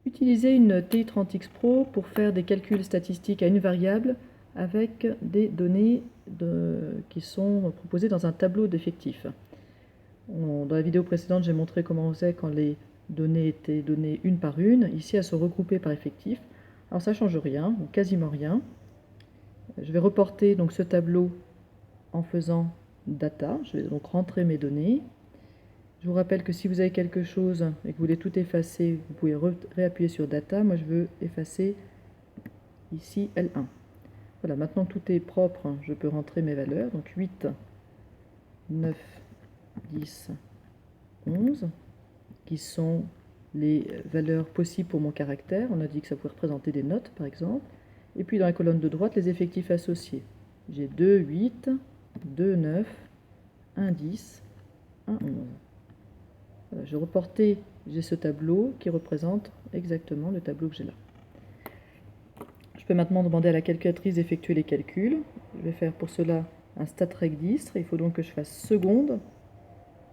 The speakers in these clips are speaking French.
Utiliser une TI-30X Pro pour faire des calculs statistiques à une variable avec des données qui sont proposées dans un tableau d'effectifs. Dans la vidéo précédente, j'ai montré comment on faisait quand les données étaient données une par une. Ici, elles sont regroupées par effectif. Alors ça ne change rien, ou quasiment rien. Je vais reporter donc ce tableau en faisant Data. Je vais donc rentrer mes données. Je vous rappelle que si vous avez quelque chose et que vous voulez tout effacer, vous pouvez réappuyer sur Data. Moi, je veux effacer ici L1. Voilà, maintenant tout est propre. Je peux rentrer mes valeurs. Donc 8, 9, 10, 11, qui sont les valeurs possibles pour mon caractère. On a dit que ça pouvait représenter des notes, par exemple. Et puis dans la colonne de droite, les effectifs associés. J'ai 2, 8, 2, 9, 1, 10, 1, 11. Voilà, je reportais, j'ai ce tableau qui représente exactement le tableau que j'ai là. Je peux maintenant demander à la calculatrice d'effectuer les calculs. Je vais faire pour cela un stat-registre. Il faut donc que je fasse seconde,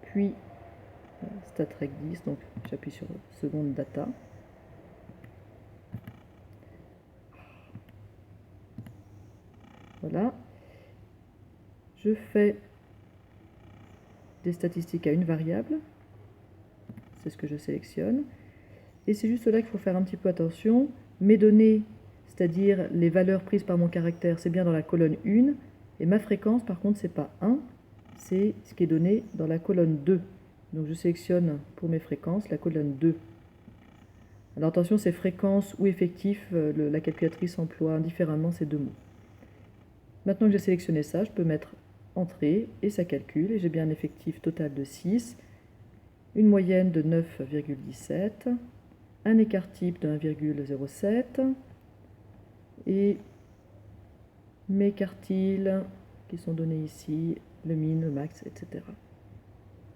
puis stat-registre, donc j'appuie sur seconde data. Voilà. Je fais des statistiques à une variable. C'est ce que je sélectionne. Et c'est juste là qu'il faut faire un petit peu attention. Mes données, c'est-à-dire les valeurs prises par mon caractère, c'est bien dans la colonne 1. Et ma fréquence, par contre, c'est pas 1, c'est ce qui est donné dans la colonne 2. Donc je sélectionne pour mes fréquences la colonne 2. Alors attention, c'est fréquence ou effectif, la calculatrice emploie indifféremment ces deux mots. Maintenant que j'ai sélectionné ça, je peux mettre Entrée et ça calcule. Et j'ai bien un effectif total de 6, une moyenne de 9,17, un écart type de 1,07 et mes quartiles qui sont donnés ici, le min, le max, etc.